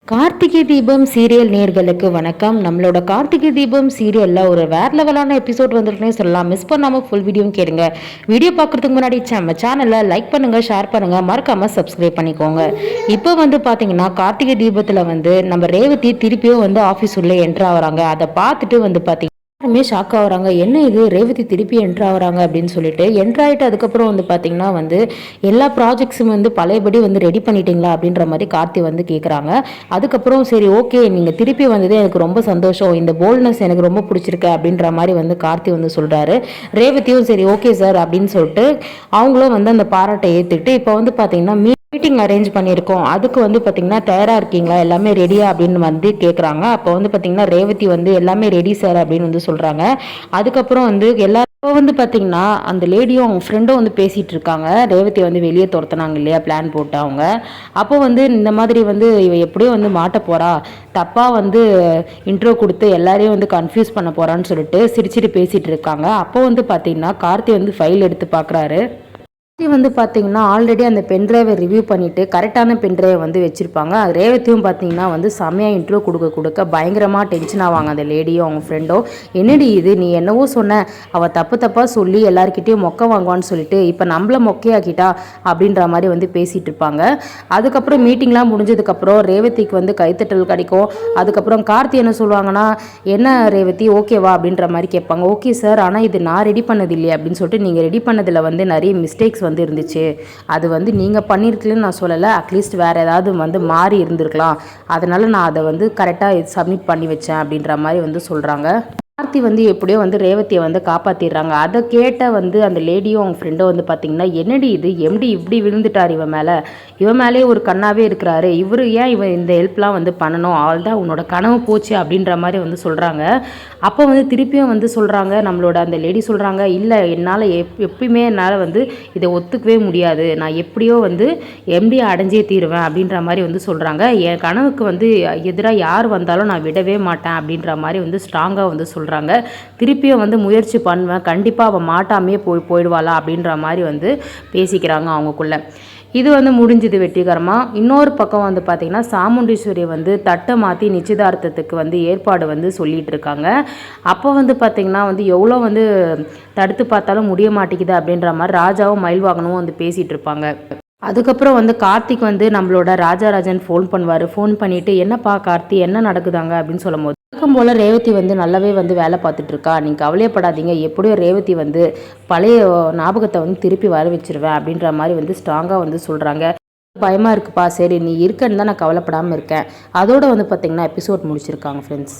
Karthigai Deepam serial நேர்களுக்கு வணக்கம். நம்மளோட கார்த்திகை தீபம் சீரியல்ல ஒரு வேற லெவலான எபிசோட் வந்துருக்குன்னே சொல்லலாம். மிஸ் பண்ணாம ஃபுல் வீடியோவும் கேளுங்க. வீடியோ பார்க்கறதுக்கு முன்னாடி நம்ம சேனலை லைக் பண்ணுங்க, ஷேர் பண்ணுங்க, மறக்காம சப்ஸ்கிரைப் பண்ணிக்கோங்க. இப்போ பாத்தீங்கன்னா கார்த்திகை தீபத்துல நம்ம ரேவதி திருப்பியும் ஆஃபீஸ் உள்ள என்ட்ரு ஆகுறாங்க. அதை பார்த்துட்டு பாத்தீங்கன்னா ஷாக் ஆகுறாங்க. என்ன இது, ரேவதி திருப்பி என்ட்ரு ஆகுறாங்க அப்படின்னு சொல்லிட்டு என்ட்ரு அதுக்கப்புறம் பார்த்தீங்கன்னா எல்லா ப்ராஜெக்ட்ஸும் பழையபடி ரெடி பண்ணிட்டீங்களா அப்படின்ற மாதிரி கார்த்தி கேட்குறாங்க. அதுக்கப்புறம் சரி ஓகே, நீங்கள் திருப்பி வந்ததே எனக்கு ரொம்ப சந்தோஷம், இந்த போல்ட்னஸ் எனக்கு ரொம்ப பிடிச்சிருக்கு அப்படின்ற மாதிரி கார்த்தி சொல்கிறாரு. ரேவதியும் சரி ஓகே சார் அப்படின்னு சொல்லிட்டு அவங்களும் அந்த பாராட்டை ஏற்றுக்கிட்டு இப்போ பார்த்தீங்கன்னா மீட்டிங் அரேஞ்ச் பண்ணியிருக்கோம், அதுக்கு பார்த்தீங்கன்னா தயாராக இருக்கீங்களா, எல்லாமே ரெடியா அப்படின்னு கேட்குறாங்க. அப்போ பார்த்தீங்கன்னா ரேவதி எல்லாமே ரெடி சார் அப்படின்னு சொல்கிறாங்க. அதுக்கப்புறம் எல்லாரும் பார்த்தீங்கன்னா அந்த லேடியும் அவங்க ஃப்ரெண்டும் பேசிகிட்டு இருக்காங்க. ரேவதி வெளியே துரத்துனாங்க இல்லையா பிளான் போட்டு அவங்க. அப்போ இந்த மாதிரி இவ எப்படியும் மாட்ட போகிறா, தப்பாக இன்ட்ரோ கொடுத்து எல்லாரையும் கன்ஃபியூஸ் பண்ண போகிறான்னு சொல்லிட்டு சிரிச்சிட்டு பேசிகிட்டு இருக்காங்க. அப்போ பார்த்தீங்கன்னா கார்த்தி ஃபைல் எடுத்து பார்க்குறாரு. பார்த்தீங்கன்னா ஆல்ரெடி அந்த பென்ட்ரைவை ரிவ்யூ பண்ணிவிட்டு கரெக்டான பென்ட்ரைவை வச்சுருப்பாங்க. அது ரேவதியும் பார்த்தீங்கன்னா செம்மையாக இன்ட்ரோ கொடுக்க பயங்கரமாக டென்ஷன் ஆவாங்க அந்த லேடியும் அவங்க ஃப்ரெண்டும். என்னடி இது, நீ என்னவோ சொன்ன, அவள் தப்பாக சொல்லி எல்லாருக்கிட்டையும் மொக்க வாங்குவான்னு சொல்லிட்டு இப்போ நம்மள மொக்கையாக்கிட்டா அப்படின்ற மாதிரி பேசிகிட்டு இருப்பாங்க. அதுக்கப்புறம் மீட்டிங்லாம் முடிஞ்சதுக்கப்புறம் ரேவதிக்கு கைத்தட்டல் கிடைக்கும். அதுக்கப்புறம் கார்த்தி என்ன சொல்லுவாங்கன்னா, என்ன ரேவதி ஓகேவா அப்படின்ற மாதிரி கேட்பாங்க. ஓகே சார், ஆனால் இது நான் ரெடி பண்ணது இல்லையே அப்படின்னு சொல்லிட்டு, நீங்கள் ரெடி பண்ணதில் நிறைய மிஸ்டேக்ஸ் இருந்துச்சு, அது நீங்கள் பண்ணியிருக்கலன்னு நான் சொல்லலை, அட்லீஸ்ட் வேறு ஏதாவது மாறி இருந்திருக்கலாம், அதனால் நான் அதை கரெக்டாக சப்மிட் பண்ணி வச்சேன் அப்படின்ற மாதிரி சொல்கிறாங்க. கார்த்தி எப்படியோ ரேவதியை காப்பாற்றிடுறாங்க. அதை கேட்ட அந்த லேடியும் அவங்க ஃப்ரெண்டும் பார்த்தீங்கன்னா, என்னடி இது, எம்டி இப்படி விழுந்துட்டார் இவன் மேலே ஒரு கண்ணாவே இருக்கிறாரு, இவர் ஏன் இந்த ஹெல்ப்லாம் பண்ணணும், அவள் தான் உன்னோட கனவு போச்சு அப்படின்ற மாதிரி சொல்கிறாங்க. அப்போ திருப்பியும் சொல்கிறாங்க, நம்மளோட அந்த லேடி சொல்கிறாங்க, இல்லை என்னால் எப்பயுமே என்னால் இதை ஒத்துக்கவே முடியாது, நான் எப்படியோ எம்டி அடைஞ்சே தீருவேன் அப்படின்ற மாதிரி சொல்கிறாங்க. என் கனவுக்கு எதிராக யார் வந்தாலும் நான் விடவே மாட்டேன் அப்படின்ற மாதிரி ஸ்ட்ராங்காக சொல்கிறாங்க. திருப்பியும் முயற்சி பண்ணுவேன், கண்டிப்பாக அவள் மாட்டாமே போயிடுவாளா அப்படின்ற மாதிரி பேசிக்கிறாங்க அவங்கக்குள்ள. இது முடிஞ்சது வெற்றிகரமாக. இன்னொரு பக்கம் பார்த்திங்கன்னா சாமுண்டீஸ்வரி தட்டை மாற்றி நிச்சயதார்த்தத்துக்கு ஏற்பாடு சொல்லிகிட்டு இருக்காங்க. அப்போ பார்த்திங்கன்னா எவ்வளோ தடுத்து பார்த்தாலும் முடிய மாட்டேங்குது அப்படின்ற மாதிரி ராஜாவும் மயில்வாகனும் பேசிகிட்டு இருப்பாங்க. அதுக்கப்புறம் கார்த்திக் நம்மளோட ராஜாராஜன் ஃபோன் பண்ணுவார். ஃபோன் பண்ணிவிட்டு என்னப்பா கார்த்தி என்ன நடக்குதாங்க அப்படின்னு சொல்லும் போது, வழக்கம் போல் ரேவதி நல்லாவே வேலை பார்த்துட்டு இருக்கா, நீங்கள் கவலையப்படாதீங்க, எப்படியோ ரேவதி பழைய ஞாபகத்தை திருப்பி வர வச்சிருவேன் அப்படின்ற மாதிரி ஸ்ட்ராங்காக சொல்கிறாங்க. பயமாக இருக்குப்பா, சரி நீ இருக்கன்னு தான் நான் கவலைப்படாமல் இருக்கேன். அதோடு பார்த்திங்கன்னா எபிசோட் முடிச்சிருக்காங்க ஃப்ரெண்ட்ஸ்.